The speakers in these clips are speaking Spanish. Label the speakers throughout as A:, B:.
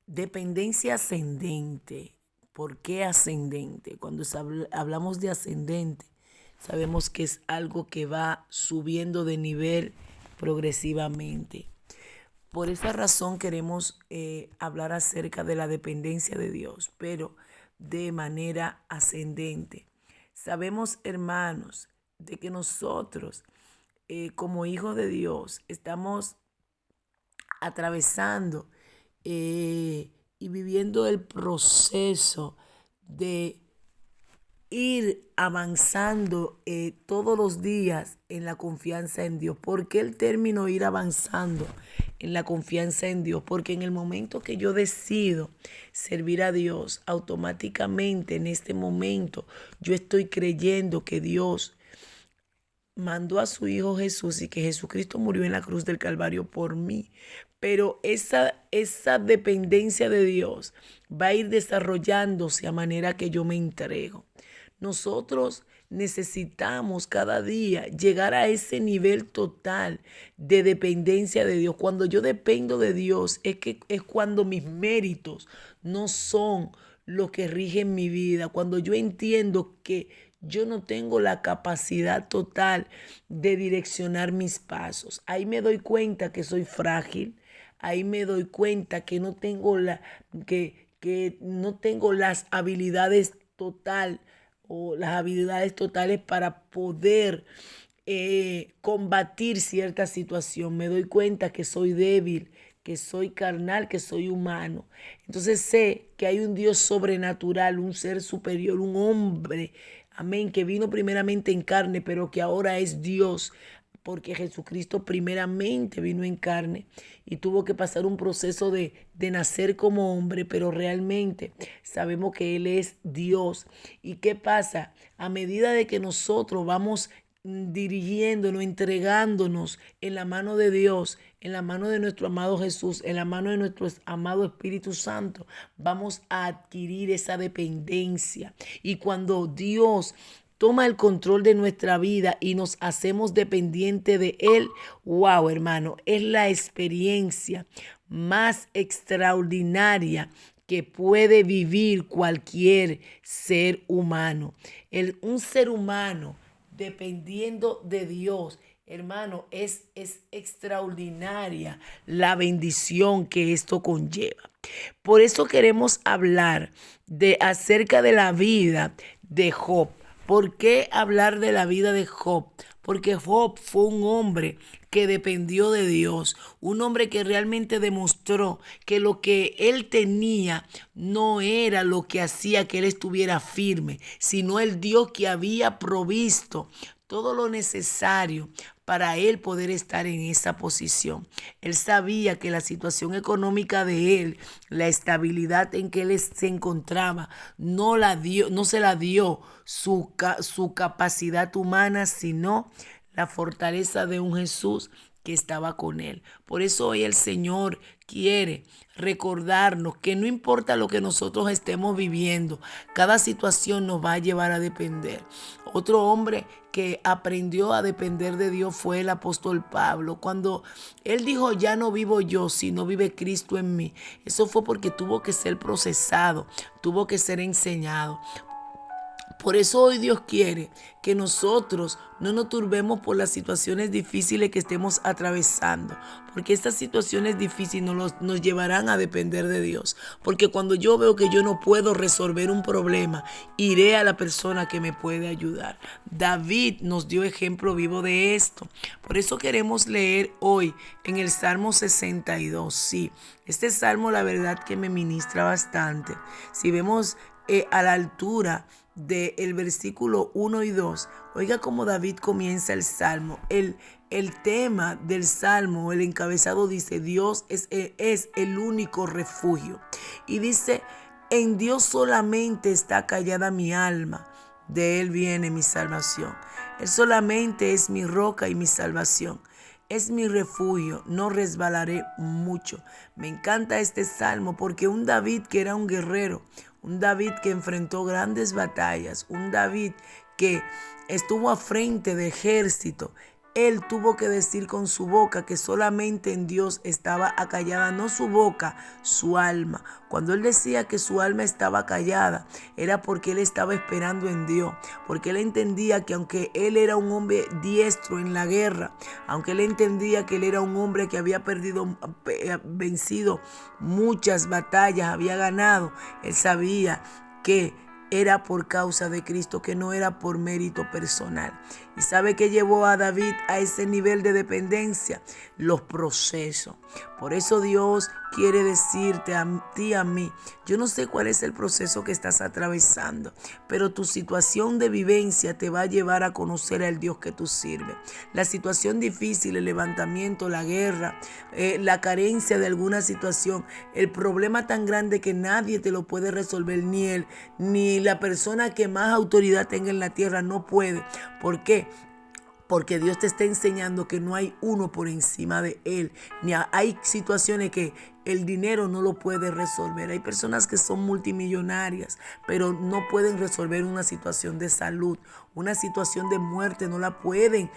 A: Dependencia ascendente. ¿Por qué ascendente? Cuando hablamos de ascendente, sabemos que es algo que va subiendo de nivel progresivamente. Por esa razón queremos hablar acerca de la dependencia de Dios, pero de manera ascendente. Sabemos, hermanos, de que nosotros, como hijos de Dios, estamos atravesando y viviendo el proceso de ir avanzando todos los días en la confianza en Dios. ¿Por qué el término ir avanzando en la confianza en Dios? Porque en el momento que yo decido servir a Dios, automáticamente en este momento yo estoy creyendo que Dios mandó a su Hijo Jesús y que Jesucristo murió en la cruz del Calvario por mí. Pero esa dependencia de Dios va a ir desarrollándose a manera que yo me entrego. Nosotros necesitamos cada día llegar a ese nivel total de dependencia de Dios. Cuando yo dependo de Dios es cuando mis méritos no son lo que rigen mi vida. Cuando yo entiendo que yo no tengo la capacidad total de direccionar mis pasos. Ahí me doy cuenta que soy frágil. Ahí me doy cuenta que no tengo que no tengo las habilidades total o las habilidades totales para poder combatir cierta situación. Me doy cuenta que soy débil, que soy carnal, que soy humano. Entonces sé que hay un Dios sobrenatural, un ser superior, un hombre, amén, que vino primeramente en carne, pero que ahora es Dios, porque Jesucristo primeramente vino en carne y tuvo que pasar un proceso de nacer como hombre, pero realmente sabemos que Él es Dios. ¿Y qué pasa? A medida de que nosotros vamos dirigiéndonos, entregándonos en la mano de Dios, en la mano de nuestro amado Jesús, en la mano de nuestro amado Espíritu Santo, vamos a adquirir esa dependencia. Y cuando Dios toma el control de nuestra vida y nos hacemos dependiente de Él, wow, hermano, es la experiencia más extraordinaria que puede vivir cualquier ser humano. Un ser humano dependiendo de Dios, hermano, es extraordinaria la bendición que esto conlleva. Por eso queremos hablar acerca de la vida de Job. ¿Por qué hablar de la vida de Job? Porque Job fue un hombre que dependió de Dios, un hombre que realmente demostró que lo que él tenía no era lo que hacía que él estuviera firme, sino el Dios que había provisto todo lo necesario para él poder estar en esa posición. Él sabía que la situación económica de él, la estabilidad en que él se encontraba, no se la dio su capacidad humana, sino la fortaleza de un Jesús que estaba con él. Por eso hoy el Señor quiere recordarnos que no importa lo que nosotros estemos viviendo, cada situación nos va a llevar a depender. Otro hombre que aprendió a depender de Dios fue el apóstol Pablo. Cuando él dijo, ya no vivo yo, sino vive Cristo en mí. Eso fue porque tuvo que ser procesado, tuvo que ser enseñado. Por eso hoy Dios quiere que nosotros no nos turbemos por las situaciones difíciles que estemos atravesando, porque estas situaciones difíciles nos llevarán a depender de Dios. Porque cuando yo veo que yo no puedo resolver un problema, iré a la persona que me puede ayudar. David nos dio ejemplo vivo de esto. Por eso queremos leer hoy en el Salmo 62. Sí, este salmo la verdad que me ministra bastante. Si vemos a la altura del versículo 1 y 2. Oiga cómo David comienza el salmo. El tema del salmo, el encabezado dice, Dios es el único refugio. Y dice, en Dios solamente está callada mi alma. De Él viene mi salvación. Él solamente es mi roca y mi salvación. Es mi refugio, no resbalaré mucho. Me encanta este salmo porque un David que era un guerrero, un David que enfrentó grandes batallas, un David que estuvo a frente de ejército, él tuvo que decir con su boca que solamente en Dios estaba acallada, no su boca, su alma. Cuando él decía que su alma estaba callada, era porque él estaba esperando en Dios, porque él entendía que aunque él era un hombre diestro en la guerra, aunque él entendía que él era un hombre que había vencido muchas batallas, había ganado, él sabía que era por causa de Cristo, que no era por mérito personal. ¿Y sabe qué llevó a David a ese nivel de dependencia? Los procesos. Por eso Dios quiere decirte a ti, a mí, yo no sé cuál es el proceso que estás atravesando, pero tu situación de vivencia te va a llevar a conocer al Dios que tú sirves. La situación difícil, el levantamiento, la guerra, la carencia de alguna situación, el problema tan grande que nadie te lo puede resolver, ni él, ni la persona que más autoridad tenga en la tierra no puede. ¿Por qué? Porque Dios te está enseñando que no hay uno por encima de Él. Hay situaciones que el dinero no lo puede resolver. Hay personas que son multimillonarias, pero no pueden resolver una situación de salud. Una situación de muerte no la pueden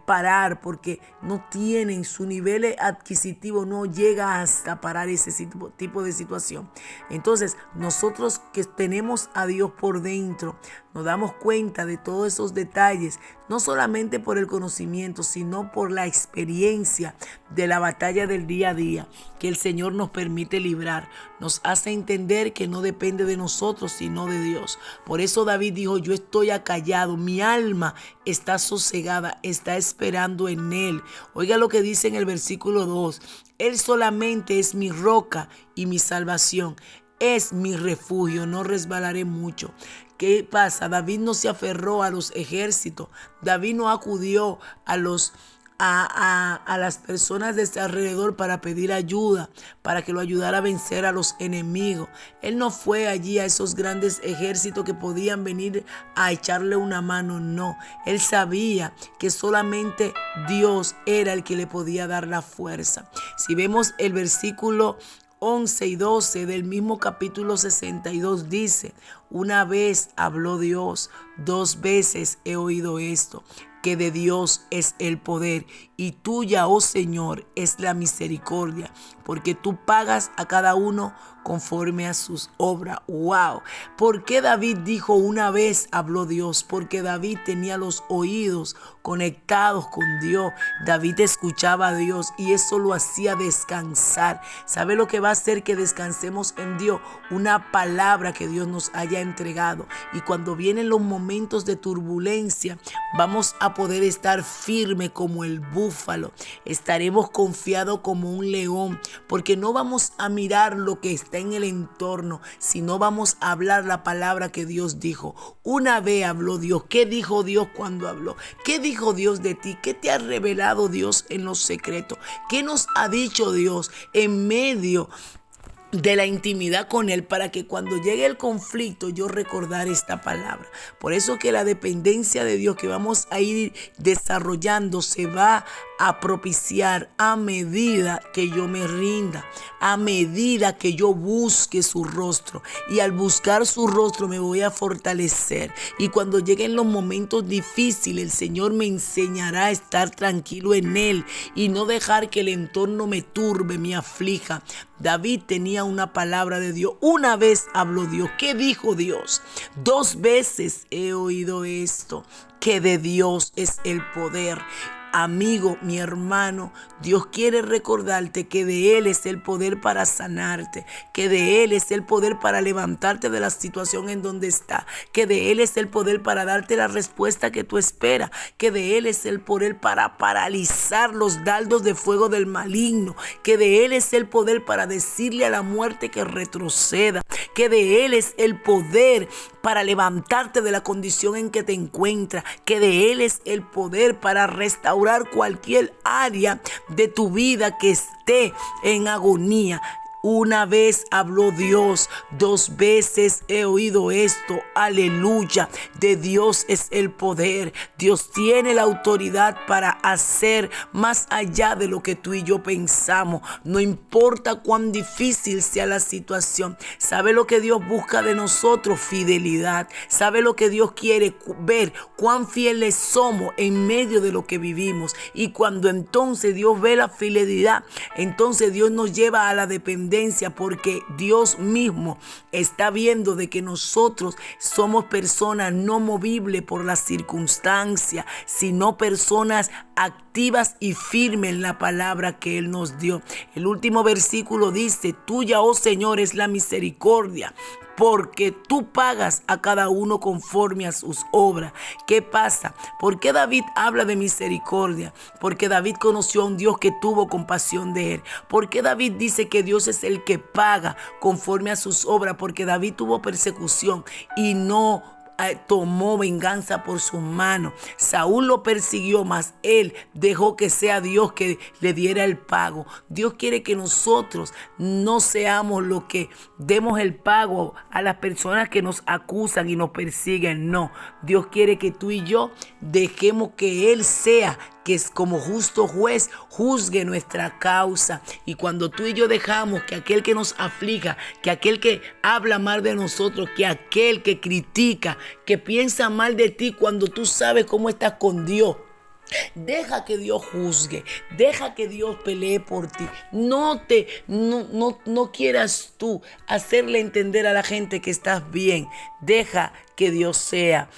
A: parar porque no tienen su nivel adquisitivo, no llega hasta parar ese tipo de situación. Entonces, nosotros que tenemos a Dios por dentro, nos damos cuenta de todos esos detalles, no solamente por el conocimiento, sino por la experiencia de la batalla del día a día que el Señor nos permite librar. Nos hace entender que no depende de nosotros, sino de Dios. Por eso David dijo, yo estoy acallado, mi alma está sosegada, está esperando en Él. Oiga lo que dice en el versículo 2. Él solamente es mi roca y mi salvación. Es mi refugio, no resbalaré mucho. ¿Qué pasa? David no se aferró a los ejércitos. David no acudió a las personas de este alrededor para pedir ayuda, para que lo ayudara a vencer a los enemigos. Él no fue allí a esos grandes ejércitos que podían venir a echarle una mano, no. Él sabía que solamente Dios era el que le podía dar la fuerza. Si vemos el versículo 11 y 12 del mismo capítulo 62 dice, una vez habló Dios, 2 veces he oído esto, que de Dios es el poder y tuya, oh Señor, es la misericordia, porque tú pagas a cada uno conforme a sus obras. ¡Wow! ¿Por qué David dijo una vez habló Dios? Porque David tenía los oídos conectados con Dios. David escuchaba a Dios y eso lo hacía descansar. ¿Sabe lo que va a hacer que descansemos en Dios? Una palabra que Dios nos haya entregado. Y cuando vienen los momentos de turbulencia, vamos a poder estar firme como el búfalo. Estaremos confiados como un león, porque no vamos a mirar lo que está en el entorno, sino vamos a hablar la palabra que Dios dijo. Una vez habló Dios. ¿Qué dijo Dios cuando habló? ¿Qué dijo Dios de ti? ¿Qué te ha revelado Dios en los secretos? ¿Qué nos ha dicho Dios en medio de la intimidad con Él, para que cuando llegue el conflicto yo recordar esta palabra? Por eso que la dependencia de Dios que vamos a ir desarrollando se va a propiciar a medida que yo me rinda, a medida que yo busque su rostro, y al buscar su rostro me voy a fortalecer, y cuando lleguen los momentos difíciles el Señor me enseñará a estar tranquilo en Él y no dejar que el entorno me turbe, me aflija. David tenía una palabra de Dios. Una vez habló Dios. ¿Qué dijo Dios? 2 veces he oído esto, que de Dios es el poder. Amigo, mi hermano, Dios quiere recordarte que de Él es el poder para sanarte, que de Él es el poder para levantarte de la situación en donde está, que de Él es el poder para darte la respuesta que tú esperas, que de Él es el poder para paralizar los dardos de fuego del maligno, que de Él es el poder para decirle a la muerte que retroceda, que de Él es el poder para levantarte de la condición en que te encuentras, que de Él es el poder para restaurar cualquier área de tu vida que esté en agonía. Una vez habló Dios, 2 veces he oído esto. Aleluya. De Dios es el poder. Dios tiene la autoridad para hacer más allá de lo que tú y yo pensamos. No importa cuán difícil sea la situación. ¿Sabe lo que Dios busca de nosotros? Fidelidad. ¿Sabe lo que Dios quiere ver? Cuán fieles somos en medio de lo que vivimos. Y cuando entonces Dios ve la fidelidad, entonces Dios nos lleva a la dependencia, porque Dios mismo está viendo de que nosotros somos personas no movibles por las circunstancias, sino personas activas y firmes en la palabra que Él nos dio. El último versículo dice: tuya, oh Señor, es la misericordia, porque tú pagas a cada uno conforme a sus obras. ¿Qué pasa? ¿Por qué David habla de misericordia? Porque David conoció a un Dios que tuvo compasión de él. ¿Por qué David dice que Dios es el que paga conforme a sus obras? Porque David tuvo persecución y no tomó venganza por sus manos. Saúl lo persiguió, mas él dejó que sea Dios que le diera el pago. Dios quiere que nosotros no seamos los que demos el pago a las personas que nos acusan y nos persiguen. No, Dios quiere que tú y yo dejemos que Él sea, que es como justo juez, juzgue nuestra causa. Y cuando tú y yo dejamos que aquel que nos aflija, que aquel que habla mal de nosotros, que aquel que critica, que piensa mal de ti, cuando tú sabes cómo estás con Dios, deja que Dios juzgue, deja que Dios pelee por ti. No quieras tú hacerle entender a la gente que estás bien. Deja que Dios sea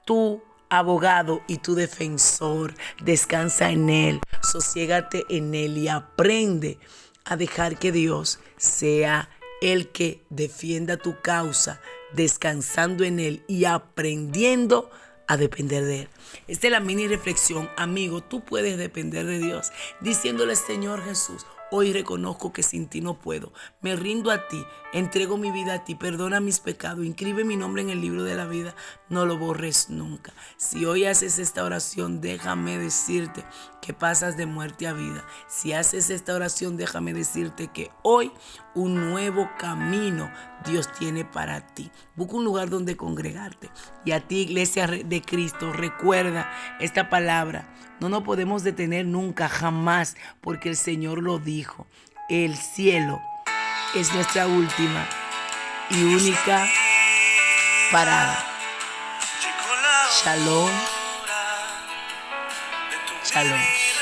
A: tu abogado y tu defensor. Descansa en Él, sosiégate en Él y aprende a dejar que Dios sea el que defienda tu causa, descansando en Él y aprendiendo a depender de Él. Esta es la mini reflexión. Amigo, tú puedes depender de Dios diciéndole: Señor Jesús, hoy reconozco que sin ti no puedo. Me rindo a ti, entrego mi vida a ti, perdona mis pecados, inscribe mi nombre en el libro de la vida, no lo borres nunca. Si hoy haces esta oración, déjame decirte que pasas de muerte a vida. Si haces esta oración, déjame decirte que hoy un nuevo camino Dios tiene para ti. Busca un lugar donde congregarte. Y a ti, Iglesia de Cristo, recuerda esta palabra. No nos podemos detener nunca, jamás, porque el Señor lo dijo. El cielo es nuestra última y única parada. Shalom. Shalom.